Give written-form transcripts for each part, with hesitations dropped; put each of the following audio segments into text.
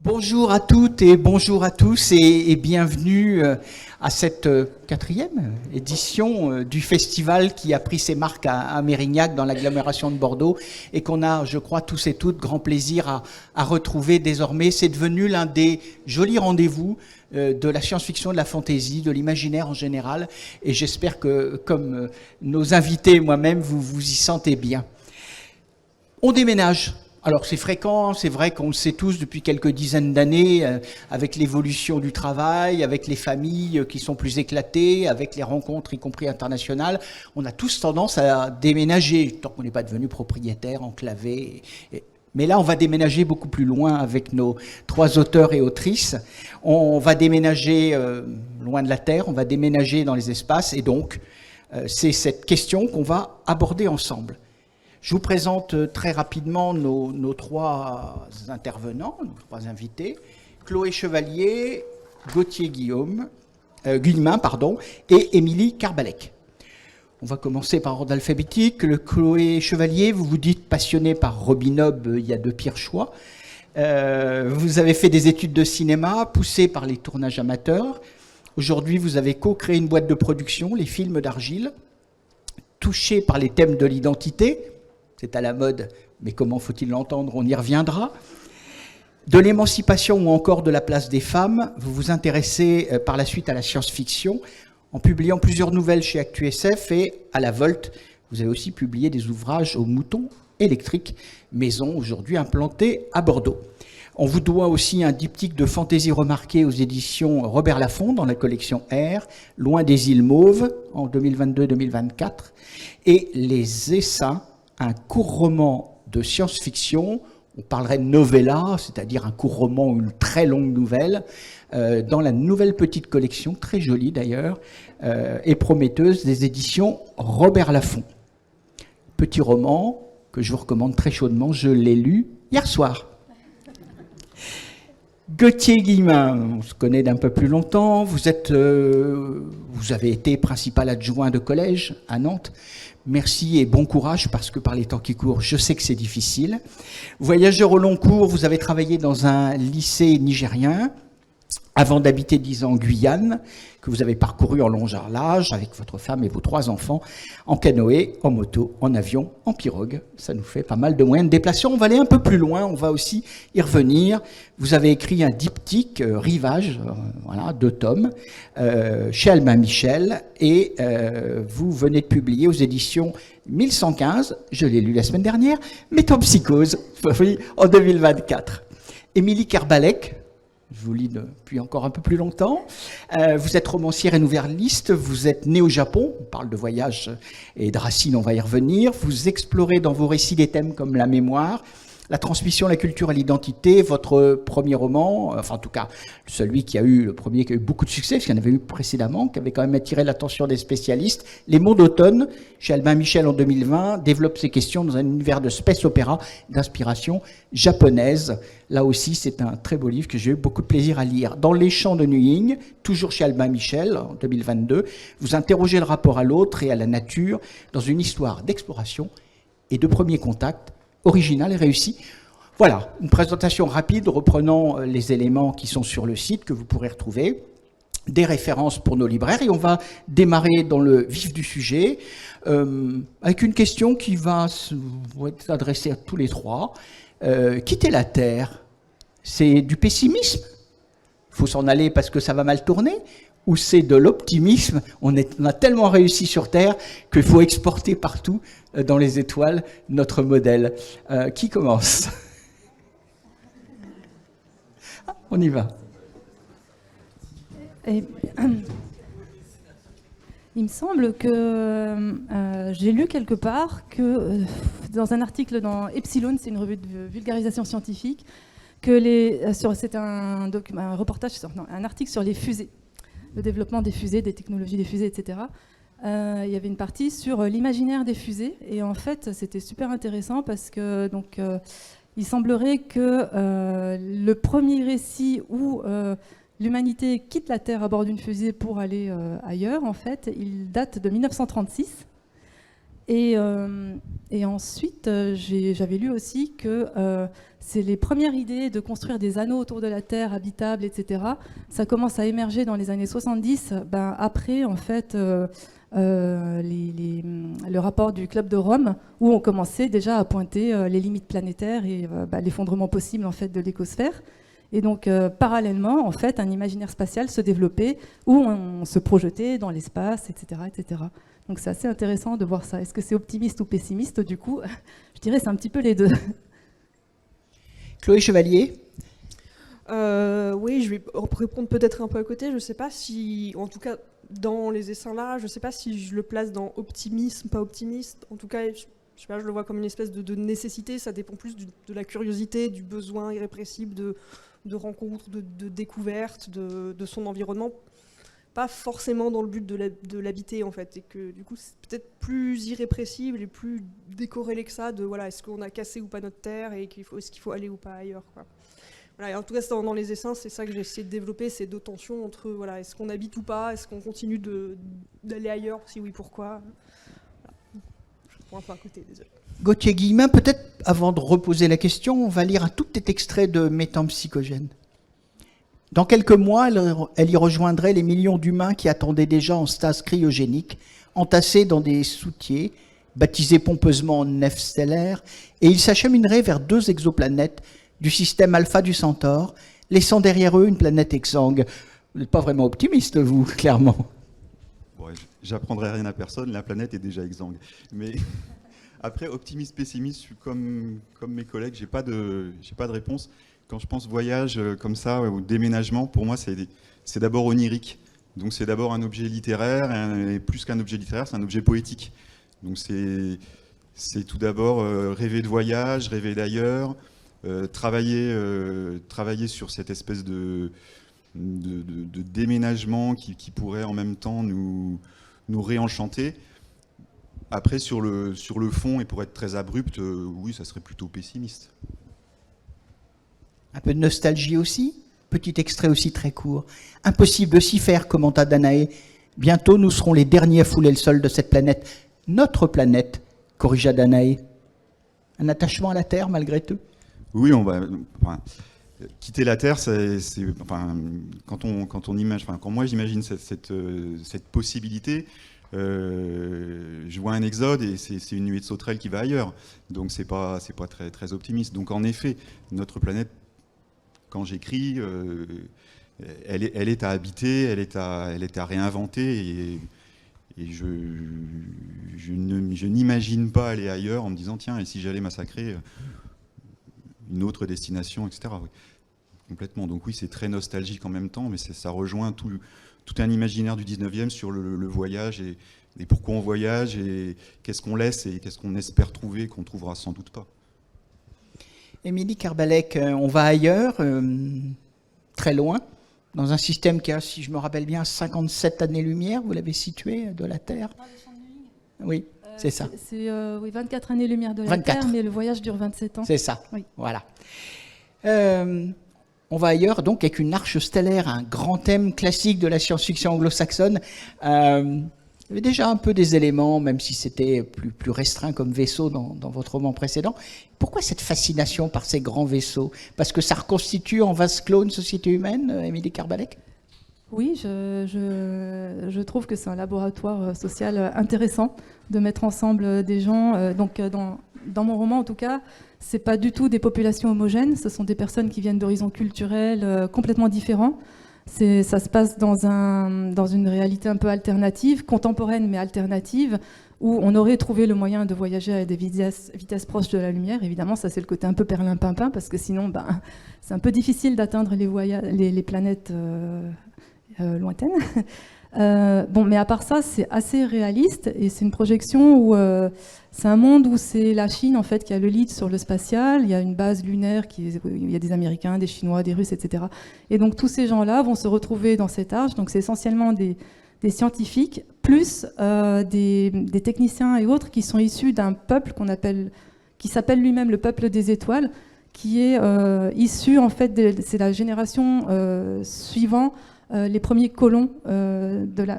Bonjour à toutes et bonjour à tous et bienvenue à cette quatrième édition du festival qui a pris ses marques à Mérignac dans l'agglomération de Bordeaux et qu'on a, je crois, tous et toutes grand plaisir à retrouver désormais. C'est devenu l'un des jolis rendez-vous de la science-fiction, de la fantaisie, de l'imaginaire en général et j'espère que, comme nos invités et moi-même, vous vous y sentez bien. On déménage. Alors c'est fréquent, c'est vrai qu'on le sait tous depuis quelques dizaines d'années, avec l'évolution du travail, avec les familles qui sont plus éclatées, avec les rencontres y compris internationales, on a tous tendance à déménager, tant qu'on n'est pas devenu propriétaire, enclavé. Mais là, on va déménager beaucoup plus loin avec nos trois auteurs et autrices. On va déménager loin de la Terre, on va déménager dans les espaces, et donc c'est cette question qu'on va aborder ensemble. Je vous présente très rapidement nos trois intervenants, nos trois invités. Chloé Chevalier, Gauthier Guillemin, et Émilie Carbalec. On va commencer par ordre alphabétique. Le Chloé Chevalier, vous vous dites passionné par Robin Hobb, il y a de pires choix. Vous avez fait des études de cinéma, poussé par les tournages amateurs. Aujourd'hui, vous avez co-créé une boîte de production, les films d'Argile, touché par les thèmes de l'identité. C'est à la mode, mais comment faut-il l'entendre? On y reviendra. De l'émancipation ou encore de la place des femmes, vous vous intéressez par la suite à la science-fiction en publiant plusieurs nouvelles chez ActuSF et à la Volte. Vous avez aussi publié des ouvrages aux moutons électriques, maison aujourd'hui implantée à Bordeaux. On vous doit aussi un diptyque de fantaisie remarqué aux éditions Robert Laffont dans la collection R, Loin des îles Mauves en 2022-2024, et Les Essaims, un court roman de science-fiction, on parlerait de novella, c'est-à-dire un court roman ou une très longue nouvelle, dans la nouvelle petite collection, très jolie d'ailleurs, et prometteuse des éditions Robert Laffont. Petit roman que je vous recommande très chaudement, je l'ai lu hier soir. Gauthier Guillemin, on se connaît d'un peu plus longtemps, vous avez été principal adjoint de collège à Nantes. Merci et bon courage parce que par les temps qui courent, je sais que c'est difficile. Voyageur au long cours, vous avez travaillé dans un lycée nigérien avant d'habiter 10 ans en Guyane, que vous avez parcouru en long large avec votre femme et vos 3 enfants, en canoë, en moto, en avion, en pirogue. Ça nous fait pas mal de moyens de déplacement. On va aller un peu plus loin, on va aussi y revenir. Vous avez écrit un diptyque, Rivage, voilà, 2 tomes, chez Albin Michel, et vous venez de publier aux éditions 1115, je l'ai lu la semaine dernière, Métempsychose, en 2024. Émilie Carbalec, je vous lis depuis encore un peu plus longtemps. Vous êtes romancière et nouvelliste, vous êtes née au Japon, on parle de voyage et de racines, on va y revenir. Vous explorez dans vos récits des thèmes comme la mémoire, la transmission, la culture et l'identité. Votre premier roman, enfin en tout cas le premier qui a eu beaucoup de succès, parce qu'il y en avait eu précédemment, qui avait quand même attiré l'attention des spécialistes, Les Monts d'automne, chez Albin Michel en 2020, développe ces questions dans un univers de space opéra d'inspiration japonaise. Là aussi, c'est un très beau livre que j'ai eu beaucoup de plaisir à lire. Dans Les Champs de Nuying, toujours chez Albin Michel, en 2022, vous interrogez le rapport à l'autre et à la nature dans une histoire d'exploration et de premier contact original et réussi. Voilà, une présentation rapide reprenant les éléments qui sont sur le site que vous pourrez retrouver, des références pour nos libraires, et on va démarrer dans le vif du sujet avec une question qui va être adressée à tous les trois. Quitter la Terre, c'est du pessimisme? Il faut s'en aller parce que ça va mal tourner? Ou c'est de l'optimisme? On a tellement réussi sur Terre qu'il faut exporter partout dans les étoiles notre modèle. Qui commence? On y va. Il me semble que j'ai lu quelque part que dans un article dans Epsilon, c'est une revue de vulgarisation scientifique, que c'est un reportage, un article sur les fusées, le développement des fusées, des technologies des fusées, etc. Il y avait une partie sur l'imaginaire des fusées, et en fait, c'était super intéressant parce que il semblerait que le premier récit où l'humanité quitte la Terre à bord d'une fusée pour aller ailleurs, en fait, il date de 1936. Et Et ensuite, j'avais lu aussi que c'est les premières idées de construire des anneaux autour de la Terre habitables, etc. Ça commence à émerger dans les années 70, après en fait le rapport du Club de Rome, où on commençait déjà à pointer les limites planétaires et l'effondrement possible en fait de l'écosphère. Et donc, parallèlement, en fait, un imaginaire spatial se développait où on se projetait dans l'espace, etc., etc. Donc, c'est assez intéressant de voir ça. Est-ce que c'est optimiste ou pessimiste? Du coup, je dirais c'est un petit peu les deux. Chloé Chevalier? Oui, je vais répondre peut-être un peu à côté. Je ne sais pas si, en tout cas, dans les essaims-là, je ne sais pas si je le place dans optimisme, pas optimiste. En tout cas, je sais pas, je le vois comme une espèce de nécessité. Ça dépend plus de la curiosité, du besoin irrépressible de rencontres, de découvertes, de son environnement. Pas forcément dans le but de l'habiter, en fait. Et que, du coup, c'est peut-être plus irrépressible et plus décorrélé que ça, de voilà, est-ce qu'on a cassé ou pas notre terre et est-ce qu'il faut aller ou pas ailleurs, quoi. Voilà, et en tout cas, dans les essaims, c'est ça que j'ai essayé de développer, ces deux tensions entre voilà, est-ce qu'on habite ou pas, est-ce qu'on continue d'aller ailleurs, si oui, pourquoi. Voilà. Je prends un peu à côté, désolé. Gauthier Guillemin, peut-être avant de reposer la question, on va lire un tout petit extrait de Métempsychogène. Dans quelques mois, elle y rejoindrait les millions d'humains qui attendaient déjà en stase cryogénique, entassés dans des soutiers, baptisés pompeusement nefs stellaires, et ils s'achemineraient vers 2 exoplanètes du système Alpha du Centaure, laissant derrière eux une planète exsangue. Vous n'êtes pas vraiment optimiste, vous, clairement. Bon, j'apprendrai rien à personne, la planète est déjà exsangue. Mais après, optimiste, pessimiste, je suis comme mes collègues, j'ai pas de réponse. Quand je pense voyage comme ça, ou déménagement, pour moi, c'est d'abord onirique. Donc c'est d'abord un objet littéraire, et plus qu'un objet littéraire, c'est un objet poétique. Donc c'est tout d'abord rêver de voyage, rêver d'ailleurs, travailler sur cette espèce de déménagement qui pourrait en même temps nous réenchanter. Après, sur le fond, et pour être très abrupt, oui, ça serait plutôt pessimiste. Un peu de nostalgie aussi. Petit extrait aussi très court. Impossible de s'y faire, commenta Danaé. Bientôt, nous serons les derniers à fouler le sol de cette planète. Notre planète, corrigea Danaé. Un attachement à la Terre, malgré tout? Oui, quitter la Terre, quand moi j'imagine cette possibilité, je vois un exode et c'est une nuée de sauterelles qui va ailleurs. Donc c'est pas très, très optimiste. Donc en effet, notre planète, quand j'écris, elle est à habiter, elle est à réinventer, et je n'imagine pas aller ailleurs en me disant tiens, et si j'allais massacrer une autre destination, etc. Oui. Complètement. Donc oui, c'est très nostalgique en même temps, mais ça rejoint tout un imaginaire du 19e sur le voyage et pourquoi on voyage et qu'est-ce qu'on laisse et qu'est-ce qu'on espère trouver qu'on trouvera sans doute pas. Émilie Carbalec, on va ailleurs, très loin, dans un système qui a, si je me rappelle bien, 57 années-lumière, vous l'avez situé, de la Terre. Oui, c'est ça. C'est 24 années-lumière de la 24. Terre, mais le voyage dure 27 ans. C'est ça, oui. Voilà. On va ailleurs, donc, avec une arche stellaire, un grand thème classique de la science-fiction anglo-saxonne. Il y avait déjà un peu des éléments, même si c'était plus restreint comme vaisseau dans votre roman précédent. Pourquoi cette fascination par ces grands vaisseaux? Parce que ça reconstitue en vase clos une société humaine, Émilie Carbalec? Oui, je trouve que c'est un laboratoire social intéressant de mettre ensemble des gens. Donc, dans mon roman, en tout cas, c'est pas du tout des populations homogènes. Ce sont des personnes qui viennent d'horizons culturels complètement différents. Ça se passe dans une réalité un peu alternative, contemporaine mais alternative, où on aurait trouvé le moyen de voyager à des vitesses proches de la lumière. Évidemment, ça c'est le côté un peu perlimpinpin, parce que sinon, c'est un peu difficile d'atteindre les planètes lointaines. Mais à part ça, c'est assez réaliste, et c'est une projection où c'est un monde où c'est la Chine en fait qui a le lead sur le spatial. Il y a une base lunaire où il y a des Américains, des Chinois, des Russes, etc. Et donc tous ces gens-là vont se retrouver dans cette arche. Donc c'est essentiellement des scientifiques plus des techniciens et autres qui sont issus d'un peuple qui s'appelle lui-même le peuple des étoiles, qui est issu en fait c'est la génération suivant les premiers colons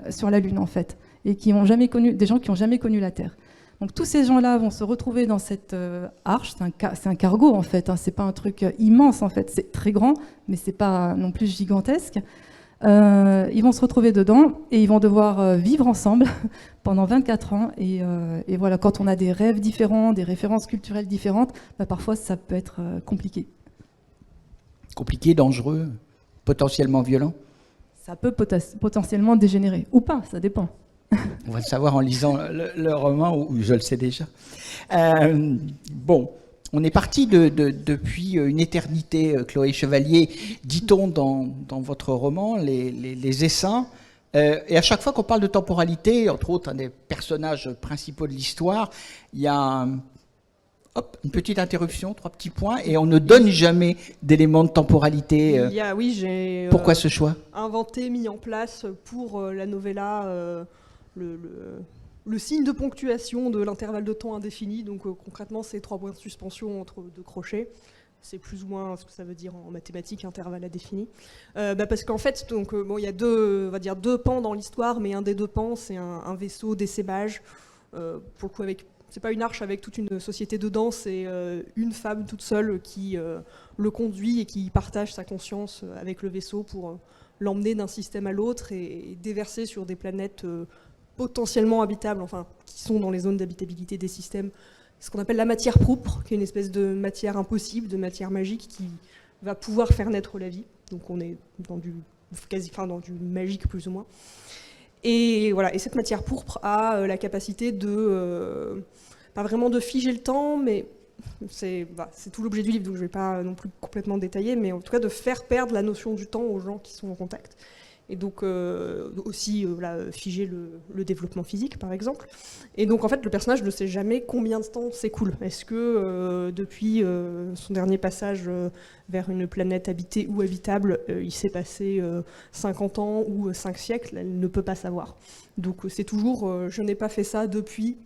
sur la Lune en fait, et qui ont jamais connu des gens qui n'ont jamais connu la Terre. Donc tous ces gens-là vont se retrouver dans cette arche, c'est un cargo en fait, hein, c'est pas un truc immense en fait, c'est très grand, mais c'est pas non plus gigantesque. Ils vont se retrouver dedans et ils vont devoir vivre ensemble pendant 24 ans. Et voilà, quand on a des rêves différents, des références culturelles différentes, bah, parfois ça peut être compliqué. Compliqué, dangereux, potentiellement violent? Ça peut potentiellement dégénérer, ou pas, ça dépend. On va le savoir en lisant le roman, ou je le sais déjà. Bon, on est parti depuis une éternité, Chloé Chevalier, dit-on dans votre roman, les essaims. Et à chaque fois qu'on parle de temporalité, entre autres, un des personnages principaux de l'histoire, il y a une petite interruption, 3 petits points, et on ne donne jamais d'éléments de temporalité. J'ai Pourquoi ce choix? inventé, mis en place pour la novella le signe de ponctuation de l'intervalle de temps indéfini. Donc concrètement, c'est 3 points de suspension entre 2 crochets. C'est plus ou moins ce que ça veut dire en mathématiques, intervalle indéfini. Parce qu'en fait, il y a 2 pans dans l'histoire, mais un des 2 pans, c'est un vaisseau d'essaimage. Pour le coup, c'est pas une arche avec toute une société dedans, c'est une femme toute seule qui le conduit et qui partage sa conscience avec le vaisseau pour l'emmener d'un système à l'autre et déverser sur des planètes potentiellement habitables, enfin qui sont dans les zones d'habitabilité des systèmes, ce qu'on appelle la matière pourpre, qui est une espèce de matière impossible, de matière magique qui va pouvoir faire naître la vie. Donc on est dans du magique plus ou moins. Et voilà, et cette matière pourpre a la capacité de, pas vraiment de figer le temps, mais c'est tout l'objet du livre, donc je ne vais pas non plus complètement détailler, mais en tout cas de faire perdre la notion du temps aux gens qui sont en contact. Et donc aussi figer le développement physique, par exemple. Et donc en fait, le personnage ne sait jamais combien de temps s'écoule. Est-ce que depuis son dernier passage vers une planète habitée ou habitable, il s'est passé 50 ans ou 5 siècles? Elle ne peut pas savoir. Donc c'est toujours je n'ai pas fait ça depuis.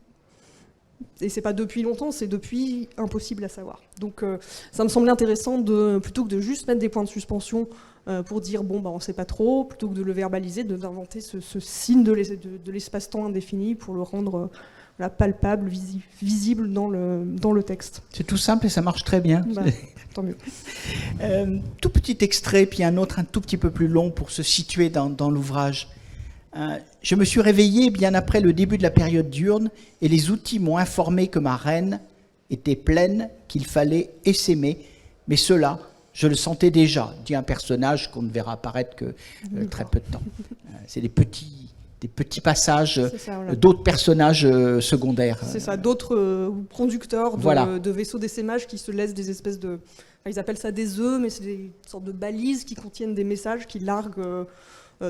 Et c'est pas depuis longtemps, c'est depuis impossible à savoir. Donc ça me semblait intéressant plutôt que de juste mettre des points de suspension pour dire on sait pas trop, plutôt que de le verbaliser, d'inventer ce signe de l'espace-temps indéfini pour le rendre palpable, visible dans le texte. C'est tout simple et ça marche très bien. Tant mieux. Tout petit extrait, puis un autre un tout petit peu plus long pour se situer dans l'ouvrage. Je me suis réveillé bien après le début de la période diurne et les outils m'ont informé que ma reine était pleine, qu'il fallait essaimer, mais cela, je le sentais déjà, dit un personnage qu'on ne verra apparaître que très peu de temps. C'est des petits passages d'autres personnages secondaires. C'est ça, d'autres conducteurs de vaisseaux d'essaimage qui se laissent des espèces de... ils appellent ça des œufs, mais c'est des sortes de balises qui contiennent des messages qu'ils larguent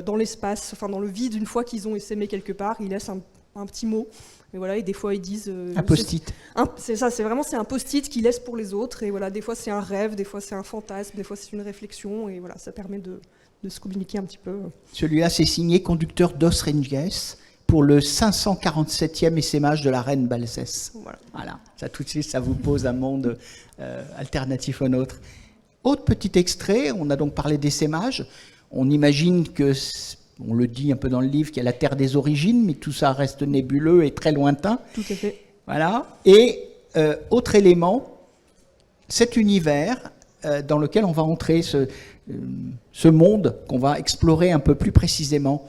dans l'espace, dans le vide, une fois qu'ils ont essaimé quelque part, ils laissent un petit mot. Et voilà, et des fois ils disent... un post-it. C'est ça, c'est un post-it qu'ils laissent pour les autres. Et voilà, des fois c'est un rêve, des fois c'est un fantasme, des fois c'est une réflexion. Et voilà, ça permet de se communiquer un petit peu. Celui-là, c'est signé conducteur Dos Renges pour le 547e essaimage de la reine Balsès. Voilà. Ça tout de suite, ça vous pose un monde alternatif au nôtre. Autre petit extrait, on a donc parlé d'essaimage. On imagine que, on le dit un peu dans le livre, qu'il y a la terre des origines, mais tout ça reste nébuleux et très lointain. Tout à fait. Voilà. Et autre élément, cet univers dans lequel on va entrer, ce monde qu'on va explorer un peu plus précisément.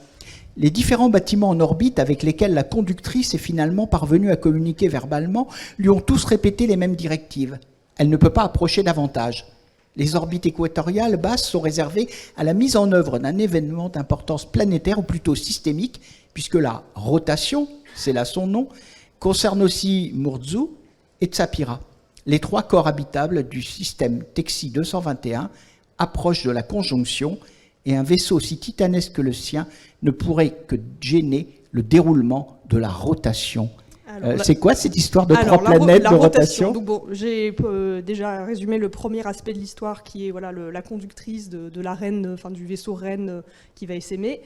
Les différents bâtiments en orbite avec lesquels la conductrice est finalement parvenue à communiquer verbalement lui ont tous répété les mêmes directives. Elle ne peut pas approcher davantage. Les orbites équatoriales basses sont réservées à la mise en œuvre d'un événement d'importance planétaire ou plutôt systémique, puisque la rotation, c'est là son nom, concerne aussi Murzu et Tsapira. Les 3 corps habitables du système Texi 221 approchent de la conjonction et un vaisseau aussi titanesque que le sien ne pourrait que gêner le déroulement de la rotation. C'est quoi cette histoire de 3 planètes de rotation? Donc j'ai déjà résumé le premier aspect de l'histoire qui est la conductrice de la reine, du vaisseau reine qui va essaimer.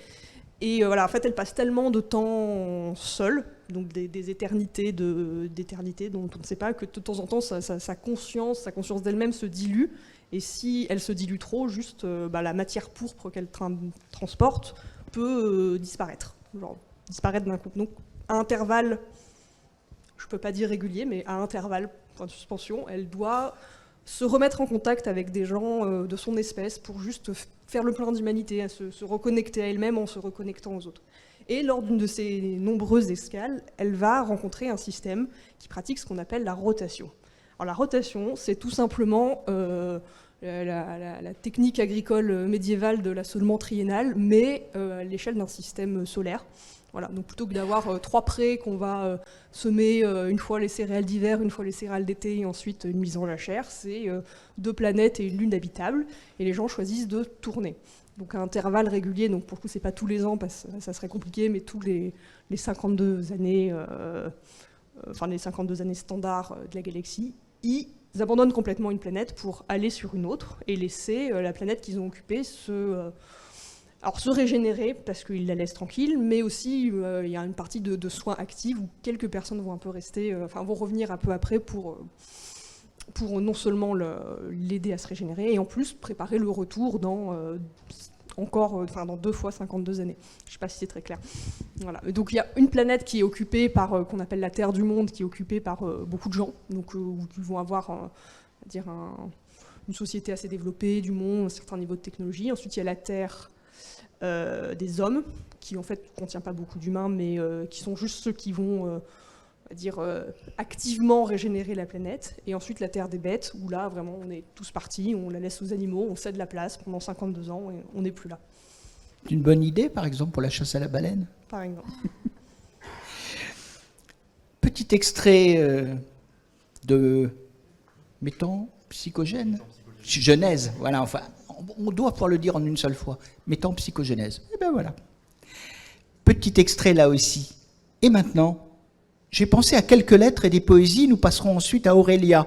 Et en fait, elle passe tellement de temps seule, donc des éternités dont on ne sait pas, que de temps en temps sa conscience d'elle-même se dilue. Et si elle se dilue trop, juste la matière pourpre qu'elle transporte peut disparaître. Disparaître d'un coup. Donc à intervalles je ne peux pas dire réguliers, mais à intervalles, point de suspension, elle doit se remettre en contact avec des gens de son espèce pour juste faire le plein d'humanité, à se reconnecter à elle-même en se reconnectant aux autres. Et lors d'une de ces nombreuses escales, elle va rencontrer un système qui pratique ce qu'on appelle la rotation. Alors la rotation, c'est tout simplement la technique agricole médiévale de l'assolement triennal, mais à l'échelle d'un système solaire. Voilà, donc plutôt que d'avoir 3 prés qu'on va semer une fois les céréales d'hiver, une fois les céréales d'été et ensuite une mise en jachère, c'est 2 planètes et une lune habitable, et les gens choisissent de tourner. Donc à intervalles réguliers, donc pour le coup c'est pas tous les ans parce que ça serait compliqué, mais tous les 52 années, les 52 années standards de la galaxie, ils abandonnent complètement une planète pour aller sur une autre et laisser la planète qu'ils ont occupée se régénérer parce qu'ils la laissent tranquille, mais aussi il y a une partie de soins actifs où quelques personnes vont un peu rester, vont revenir un peu après pour non seulement l'aider à se régénérer et en plus préparer le retour dans 2 fois 52 années. Je ne sais pas si c'est très clair. Voilà. Donc il y a une planète qui est occupée par, qu'on appelle la Terre du monde, qui est occupée par beaucoup de gens, donc où ils vont avoir une société assez développée, du monde, un certain niveau de technologie. Ensuite il y a la Terre des hommes, qui en fait ne contient pas beaucoup d'humains, mais qui sont juste ceux qui vont activement régénérer la planète. Et ensuite la Terre des bêtes, où là vraiment on est tous partis, on la laisse aux animaux, on cède la place pendant 52 ans et on n'est plus là. C'est une bonne idée, par exemple, pour la chasse à la baleine. Par exemple. Petit extrait de Métan psychogène. Genèse, voilà, enfin, on doit pouvoir le dire en une seule fois. Métan psychogénèse. Et ben voilà. Petit extrait là aussi. Et maintenant, j'ai pensé à quelques lettres et des poésies. Nous passerons ensuite à Aurélia,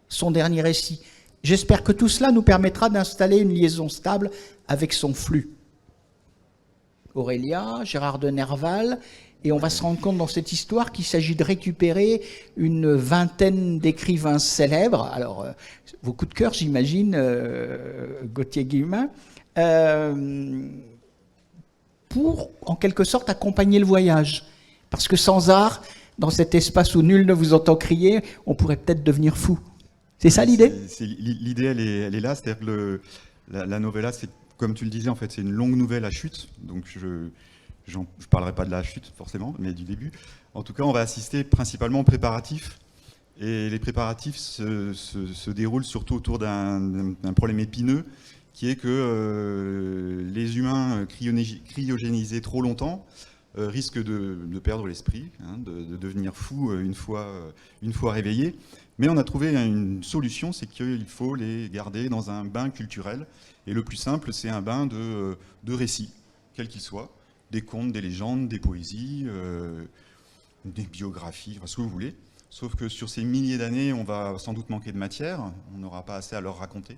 son dernier récit. J'espère que tout cela nous permettra d'installer une liaison stable avec son flux. Aurélia, Gérard de Nerval, et on va se rendre compte dans cette histoire qu'il s'agit de récupérer une vingtaine d'écrivains célèbres. Alors, vos coups de cœur, j'imagine, Gauthier-Guillemin, pour, en quelque sorte, accompagner le voyage. Parce que sans art, dans cet espace où nul ne vous entend crier, on pourrait peut-être devenir fou. C'est ça l'idée ? L'idée, elle est là. C'est-à-dire que la novella, c'est, comme tu le disais, en fait, c'est une longue nouvelle à chute. Donc je ne parlerai pas de la chute, forcément, mais du début. En tout cas, on va assister principalement aux préparatifs. Et les préparatifs se déroulent surtout autour d'un problème épineux, qui est que les humains cryogénisés trop longtemps risquent de perdre l'esprit, de devenir fous une fois réveillés. Mais on a trouvé une solution, c'est qu'il faut les garder dans un bain culturel. Et le plus simple, c'est un bain de récits, quels qu'ils soient, des contes, des légendes, des poésies, des biographies, enfin, ce que vous voulez. Sauf que sur ces milliers d'années, on va sans doute manquer de matière, on n'aura pas assez à leur raconter.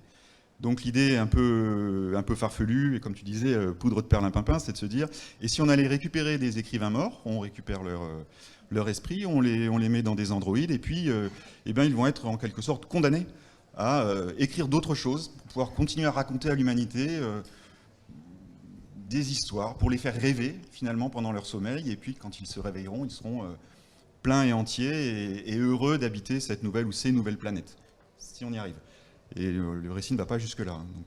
Donc l'idée un peu farfelue, et comme tu disais, poudre de perlimpinpin, c'est de se dire, et si on allait récupérer des écrivains morts, on récupère leur esprit, on les met dans des androïdes, et puis ils vont être en quelque sorte condamnés à écrire d'autres choses, pour pouvoir continuer à raconter à l'humanité des histoires, pour les faire rêver finalement pendant leur sommeil, et puis quand ils se réveilleront, ils seront pleins et entiers et heureux d'habiter cette nouvelle ou ces nouvelles planètes, si on y arrive. Et le récit ne va pas jusque-là. Donc,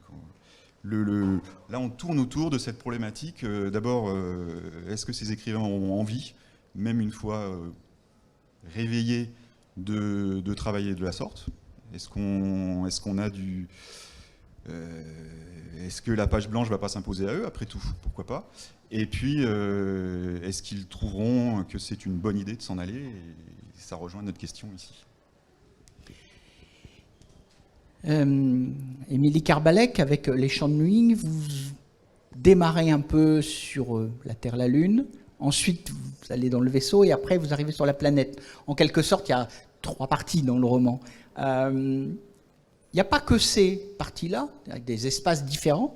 là, on tourne autour de cette problématique. D'abord, est-ce que ces écrivains ont envie, même une fois réveillés, de travailler de la sorte ? Est-ce qu'on a du... est-ce que la page blanche ne va pas s'imposer à eux ? Après tout, pourquoi pas ? Et puis, est-ce qu'ils trouveront que c'est une bonne idée de s'en aller ? Et ça rejoint notre question ici. Émilie Carbalec, avec Les Chants de nuit, vous démarrez un peu sur la Terre, la Lune, ensuite vous allez dans le vaisseau et après vous arrivez sur la planète. En quelque sorte, il y a 3 parties dans le roman. Il n'y a pas que ces parties-là, avec des espaces différents,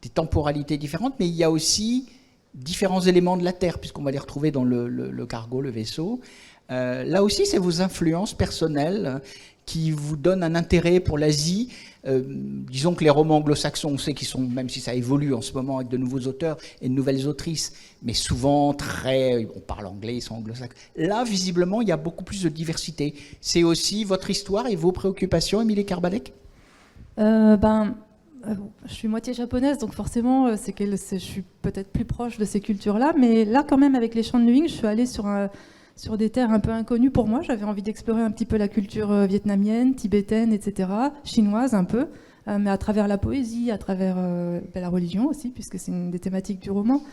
des temporalités différentes, mais il y a aussi différents éléments de la Terre, puisqu'on va les retrouver dans le cargo, le vaisseau. Là aussi, c'est vos influences personnelles qui vous donnent un intérêt pour l'Asie. Disons que les romans anglo-saxons, on sait qu'ils sont, même si ça évolue en ce moment avec de nouveaux auteurs et de nouvelles autrices, mais souvent on parle anglais, ils sont anglo-saxons. Là, visiblement, il y a beaucoup plus de diversité. C'est aussi votre histoire et vos préoccupations, Émilie Carballec ? Je suis moitié japonaise, donc forcément, je suis peut-être plus proche de ces cultures-là. Mais là, quand même, avec les chants de Nuing, je suis allée sur des terres un peu inconnues pour moi. J'avais envie d'explorer un petit peu la culture vietnamienne, tibétaine, etc., chinoise un peu, mais à travers la poésie, à travers la religion aussi, puisque c'est une des thématiques du roman.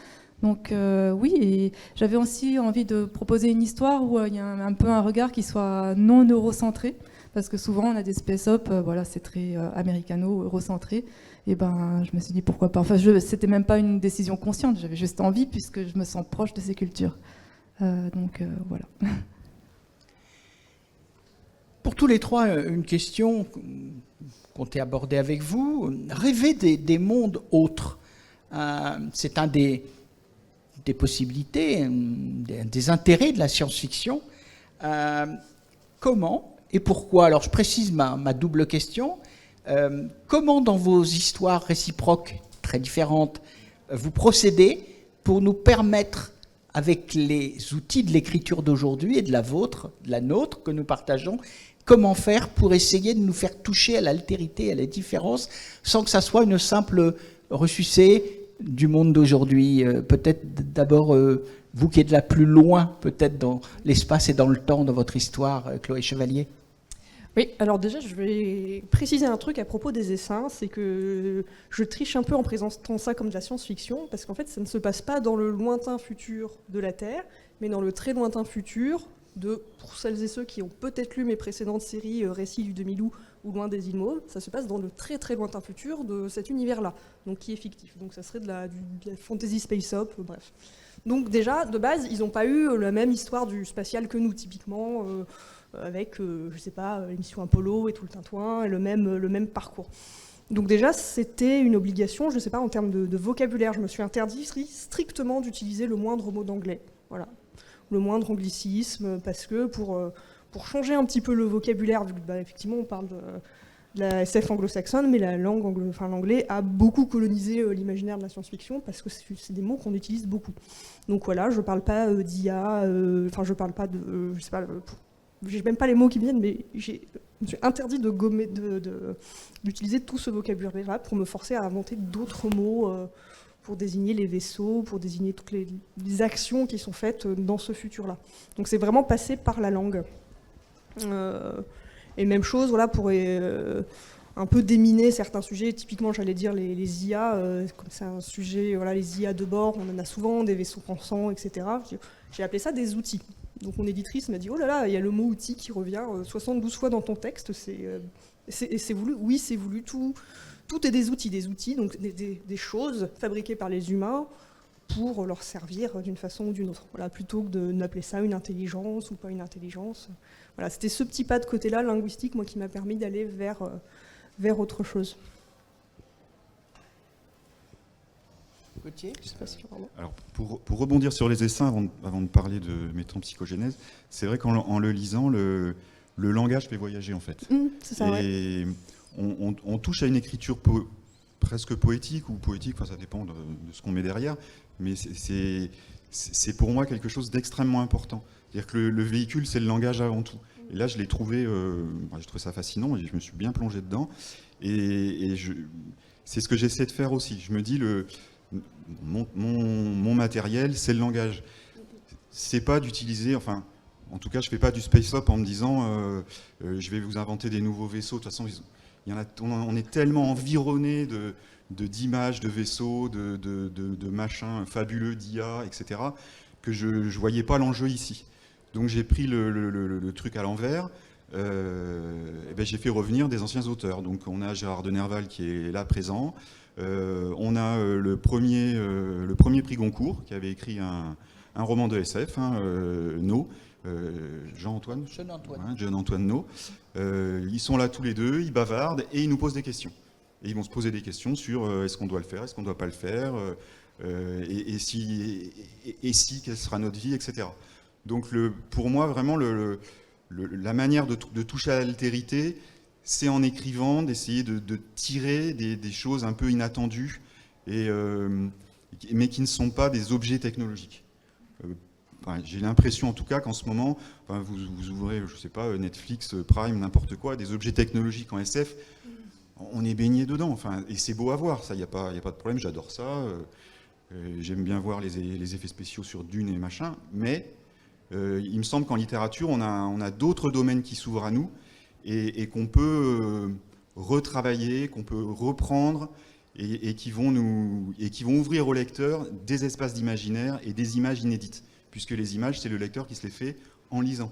Donc oui, et j'avais aussi envie de proposer une histoire où il y a un peu un regard qui soit non eurocentré, parce que souvent on a des space-op, voilà, c'est très américano-eurocentré. Et je me suis dit pourquoi pas. Enfin, c'était même pas une décision consciente, j'avais juste envie puisque je me sens proche de ces cultures. Voilà. Pour tous les trois, une question qu'on t'a abordée avec vous. Rêver des mondes autres, c'est un des possibilités, des intérêts de la science-fiction. Comment et pourquoi ? Alors je précise ma double question. Comment dans vos histoires réciproques très différentes, vous procédez pour nous permettre, avec les outils de l'écriture d'aujourd'hui et de la vôtre, de la nôtre que nous partageons, comment faire pour essayer de nous faire toucher à l'altérité, à la différence, sans que ça soit une simple ressucée du monde d'aujourd'hui. Peut-être d'abord, vous qui êtes là plus loin, peut-être dans l'espace et dans le temps de votre histoire, Chloé Chevalier. Oui, alors déjà, je vais préciser un truc à propos des essaims, c'est que je triche un peu en présentant ça comme de la science-fiction, parce qu'en fait, ça ne se passe pas dans le lointain futur de la Terre, mais dans le très lointain futur pour celles et ceux qui ont peut-être lu mes précédentes séries, Récits du Demi-Loup ou Loin des îles Mauves, ça se passe dans le très très lointain futur de cet univers-là, donc qui est fictif. Donc ça serait de la fantasy space-op, bref. Donc déjà, de base, ils n'ont pas eu la même histoire du spatial que nous, typiquement, avec, je sais pas, l'émission Apollo et tout le tintouin, et le même parcours. Donc déjà, c'était une obligation, je sais pas, en termes de vocabulaire, je me suis interdit strictement d'utiliser le moindre mot d'anglais. Voilà. Le moindre anglicisme, parce que pour changer un petit peu le vocabulaire, effectivement on parle de la SF anglo-saxonne, mais la langue l'anglais a beaucoup colonisé l'imaginaire de la science-fiction, parce que c'est des mots qu'on utilise beaucoup. Donc voilà, je parle pas d'IA, je parle pas de, je sais pas, j'ai même pas les mots qui viennent, mais je me suis interdit de gommer, d'utiliser tout ce vocabulaire-là pour me forcer à inventer d'autres mots pour désigner les vaisseaux, pour désigner toutes les actions qui sont faites dans ce futur-là. Donc c'est vraiment passé par la langue. Et même chose, voilà, pour un peu déminer certains sujets. Typiquement, j'allais dire les IA, comme c'est un sujet, voilà, les IA de bord, on en a souvent, des vaisseaux pensants, etc. J'ai appelé ça des outils. Donc mon éditrice m'a dit « Oh là là, il y a le mot outil qui revient 72 fois dans ton texte, c'est voulu ?» Oui, c'est voulu, tout est des outils, donc des choses fabriquées par les humains pour leur servir d'une façon ou d'une autre. Voilà, plutôt que d'appeler ça une intelligence ou pas une intelligence. Voilà, c'était ce petit pas de côté-là, linguistique, moi, qui m'a permis d'aller vers autre chose. Gauthier ? Je sais pas si Alors, pour rebondir sur les essaims, avant de parler de métempsychogénèse, c'est vrai qu'en le lisant, le langage fait voyager, en fait. C'est ça, et on touche à une écriture presque poétique, ou poétique, enfin, ça dépend de ce qu'on met derrière, mais c'est pour moi quelque chose d'extrêmement important. C'est-à-dire que le véhicule, c'est le langage avant tout. Et là, je l'ai trouvé, j'ai trouvé ça fascinant, et je me suis bien plongé dedans. Et c'est ce que j'essaie de faire aussi. Je me dis, mon matériel, c'est le langage. C'est pas d'utiliser, enfin, en tout cas, je fais pas du space-op en me disant, je vais vous inventer des nouveaux vaisseaux. De toute façon, on est tellement environné d'images, de vaisseaux, de machins fabuleux, d'IA, etc., que je ne voyais pas l'enjeu ici. Donc j'ai pris le truc à l'envers, j'ai fait revenir des anciens auteurs. Donc on a Gérard de Nerval qui est là présent, on a le premier prix Goncourt qui avait écrit un roman de SF, No, Jean-Antoine No. Ils sont là tous les deux, ils bavardent et ils nous posent des questions. Et ils vont se poser des questions sur est-ce qu'on doit le faire, est-ce qu'on ne doit pas le faire, et si, quelle sera notre vie, etc. Donc pour moi, vraiment, la manière de toucher à l'altérité, c'est en écrivant, d'essayer de tirer des choses un peu inattendues, mais qui ne sont pas des objets technologiques. J'ai l'impression en tout cas qu'en ce moment, vous ouvrez, je sais pas, Netflix, Prime, n'importe quoi, des objets technologiques en SF, on est baigné dedans, et c'est beau à voir, ça, il n'y a pas de problème, j'adore ça, j'aime bien voir les effets spéciaux sur Dune et machin, mais il me semble qu'en littérature, on a d'autres domaines qui s'ouvrent à nous, et qu'on peut retravailler, qu'on peut reprendre, et qui vont ouvrir au lecteur des espaces d'imaginaire et des images inédites, puisque les images, c'est le lecteur qui se les fait en lisant.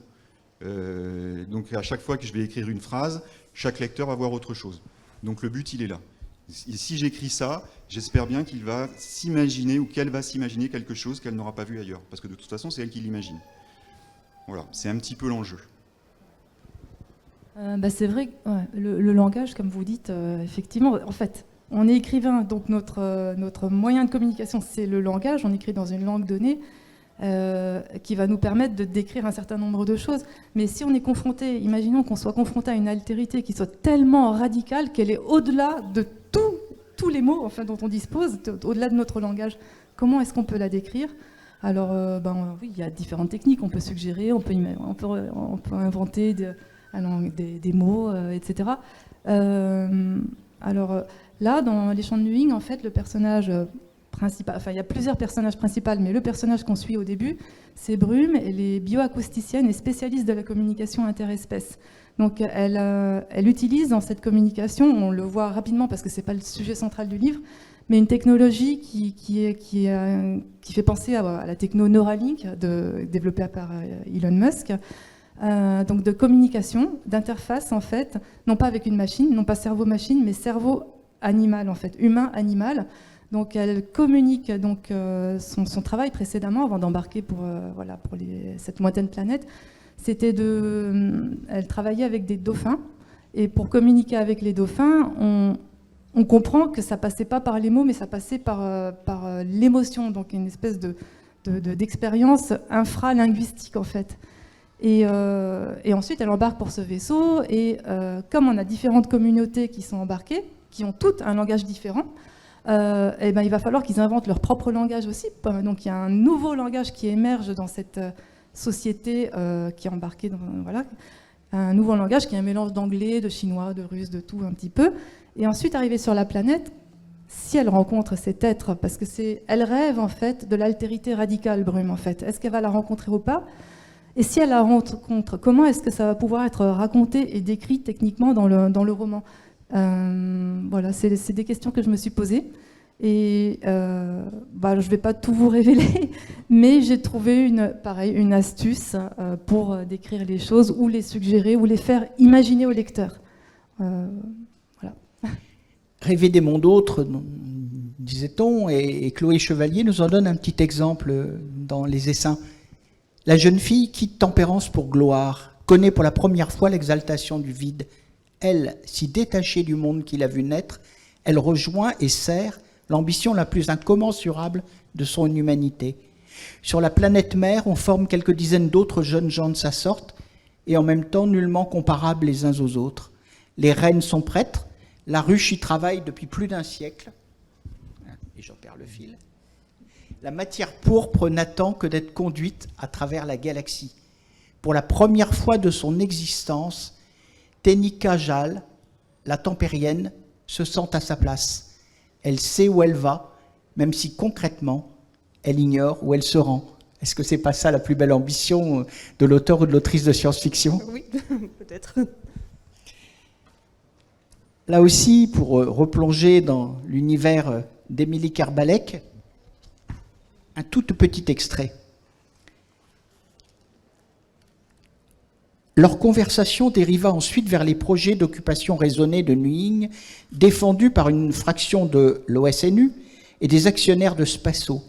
Donc à chaque fois que je vais écrire une phrase, chaque lecteur va voir autre chose. Donc le but, il est là. Et si j'écris ça, j'espère bien qu'il va s'imaginer ou qu'elle va s'imaginer quelque chose qu'elle n'aura pas vu ailleurs, parce que de toute façon, c'est elle qui l'imagine. Voilà, c'est un petit peu l'enjeu. C'est vrai, le langage, comme vous dites, effectivement, en fait, on est écrivain, donc notre moyen de communication, c'est le langage, on écrit dans une langue donnée, qui va nous permettre de décrire un certain nombre de choses. Mais si on est confronté, imaginons qu'on soit confronté à une altérité qui soit tellement radicale qu'elle est au-delà de tous les mots dont on dispose, au-delà de notre langage, comment est-ce qu'on peut la décrire ? Alors, oui, il y a différentes techniques, on peut suggérer, on peut inventer des mots, etc. Alors là, dans Les Chants de Nuing, en fait, le personnage principal, il y a plusieurs personnages principaux, mais le personnage qu'on suit au début, c'est Brume, elle est bioacousticienne et spécialiste de la communication interespèces. Donc elle utilise dans cette communication, on le voit rapidement parce que c'est pas le sujet central du livre, mais une technologie qui fait penser à la techno Neuralink développée par Elon Musk. Donc de communication, d'interface en fait, non pas avec une machine, non pas cerveau-machine, mais cerveau-animal en fait, humain-animal. Donc elle communique donc, son travail précédemment, avant d'embarquer pour cette lointaine planète, c'était elle travaillait avec des dauphins, et pour communiquer avec les dauphins, on comprend que ça passait pas par les mots, mais ça passait par l'émotion, donc une espèce d'expérience infralinguistique en fait. Et ensuite, elle embarque pour ce vaisseau, et comme on a différentes communautés qui sont embarquées, qui ont toutes un langage différent, il va falloir qu'ils inventent leur propre langage aussi. Donc il y a un nouveau langage qui émerge dans cette société qui est embarquée un nouveau langage qui est un mélange d'anglais, de chinois, de russe, de tout un petit peu. Et ensuite, arrivée sur la planète, si elle rencontre cet être, parce que elle rêve en fait de l'altérité radicale, Brume en fait. Est-ce qu'elle va la rencontrer ou pas ? Et si elle la rencontre, comment est-ce que ça va pouvoir être raconté et décrit techniquement dans le roman ? Voilà, c'est des questions que je me suis posées. Et je ne vais pas tout vous révéler, mais j'ai trouvé une astuce pour décrire les choses, ou les suggérer, ou les faire imaginer au lecteur. Voilà. Rêver des mondes autres, disait-on, et Chloé Chevalier nous en donne un petit exemple dans Les Essaims. La jeune fille quitte Tempérance pour Gloire, connaît pour la première fois l'exaltation du vide. Elle, si détachée du monde qu'il a vu naître, elle rejoint et sert l'ambition la plus incommensurable de son humanité. Sur la planète mère, on forme quelques dizaines d'autres jeunes gens de sa sorte, et en même temps nullement comparables les uns aux autres. Les reines sont prêtres, la ruche y travaille depuis plus d'un siècle, et j'en perds le fil. La matière pourpre n'attend que d'être conduite à travers la galaxie. Pour la première fois de son existence, Ténika Jal, la tempérienne, se sent à sa place. Elle sait où elle va, même si concrètement, elle ignore où elle se rend. Est-ce que c'est pas ça la plus belle ambition de l'auteur ou de l'autrice de science-fiction ? Oui, peut-être. Là aussi, pour replonger dans l'univers d'Émilie Kerbalek, un tout petit extrait. Leur conversation dériva ensuite vers les projets d'occupation raisonnée de Nuing, défendus par une fraction de l'OSNU et des actionnaires de Spasso.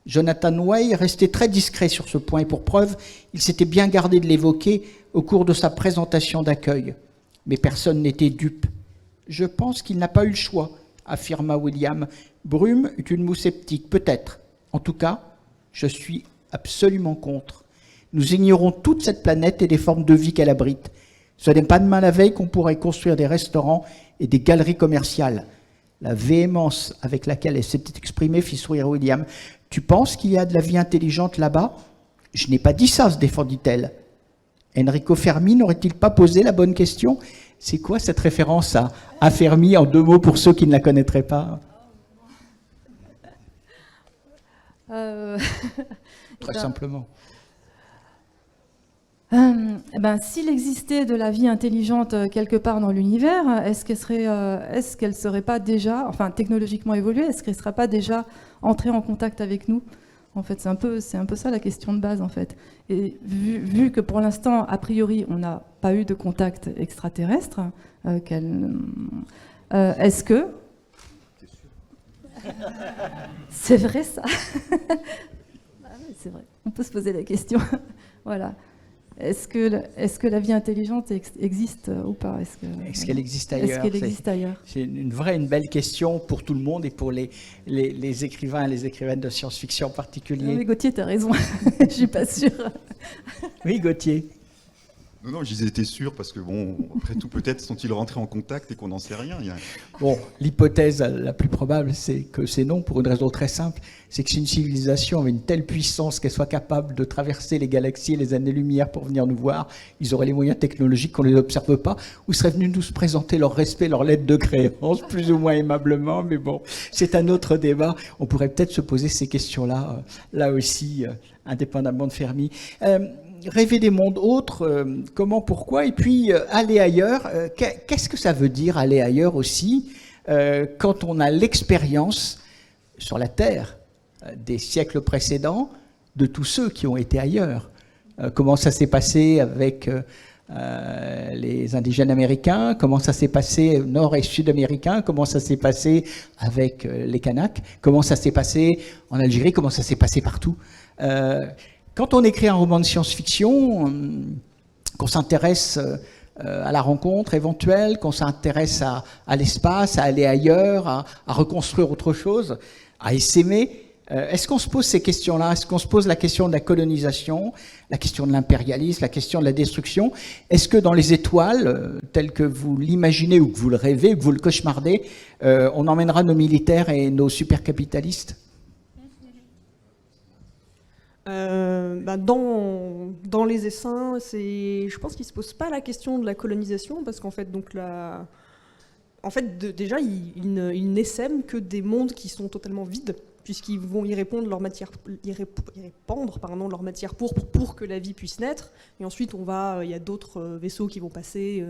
Jonathan Way restait très discret sur ce point, et pour preuve, il s'était bien gardé de l'évoquer au cours de sa présentation d'accueil. Mais personne n'était dupe. « Je pense qu'il n'a pas eu le choix », affirma William. « Brume est une moue sceptique, peut-être. En tout cas, je suis absolument contre. Nous ignorons toute cette planète et les formes de vie qu'elle abrite. Ce n'est pas demain la veille qu'on pourrait construire des restaurants et des galeries commerciales. La véhémence avec laquelle elle s'était exprimée fit sourire William. « Tu penses qu'il y a de la vie intelligente là-bas ?»« Je n'ai pas dit ça, se défendit-elle. Enrico Fermi n'aurait-il pas posé la bonne question ?» C'est quoi cette référence à Fermi en 2 mots pour ceux qui ne la connaîtraient pas? Très simplement. S'il existait de la vie intelligente quelque part dans l'univers, est-ce qu'elle serait pas déjà, enfin technologiquement évoluée, est-ce qu'elle ne serait pas déjà entrée en contact avec nous? En fait, c'est un peu ça la question de base, en fait. Et vu que pour l'instant, a priori, on n'a pas eu de contact extraterrestre, est-ce que... C'est vrai, ça. C'est vrai, on peut se poser la question. Voilà. Est-ce que la vie intelligente existe ou pas? Est-ce qu'elle existe ailleurs? Est-ce qu'elle existe ailleurs? C'est une belle question pour tout le monde et pour les écrivains et les écrivaines de science-fiction en particulier. Non, mais Gauthier, tu as raison. Je ne suis pas sûre. Oui, Gauthier. Non, j'y étais sûr parce que, bon, après tout, peut-être sont-ils rentrés en contact et qu'on n'en sait rien. Bon, l'hypothèse la plus probable, c'est que c'est non, pour une raison très simple. C'est que si une civilisation avait une telle puissance qu'elle soit capable de traverser les galaxies et les années-lumière pour venir nous voir, ils auraient les moyens technologiques qu'on ne les observe pas, ou seraient venus nous présenter leur respect, leur lettre de créance, plus ou moins aimablement, mais bon, c'est un autre débat. On pourrait peut-être se poser ces questions-là, là aussi, indépendamment de Fermi. Rêver des mondes autres, comment, pourquoi, et puis aller ailleurs. Qu'est-ce que ça veut dire aller ailleurs aussi quand on a l'expérience sur la Terre des siècles précédents de tous ceux qui ont été ailleurs? Comment ça s'est passé avec les indigènes américains? Comment ça s'est passé nord- et sud-américains? Comment ça s'est passé avec les Kanaks? Comment ça s'est passé en Algérie? Comment ça s'est passé partout? Quand on écrit un roman de science-fiction, qu'on s'intéresse à la rencontre éventuelle, qu'on s'intéresse à l'espace, à aller ailleurs, à reconstruire autre chose, à essaimer, est-ce qu'on se pose ces questions-là? Est-ce qu'on se pose la question de la colonisation, la question de l'impérialisme, la question de la destruction? Est-ce que dans les étoiles, telles que vous l'imaginez ou que vous le rêvez, ou que vous le cauchemardez, on emmènera nos militaires et nos supercapitalistes? Dans les essaims, je pense qu'ils ne se posent pas la question de la colonisation, parce qu'en fait, déjà, ils n'essaiment que des mondes qui sont totalement vides, puisqu'ils vont y répandre leur matière pour que la vie puisse naître. Et ensuite, il y a d'autres vaisseaux qui vont passer,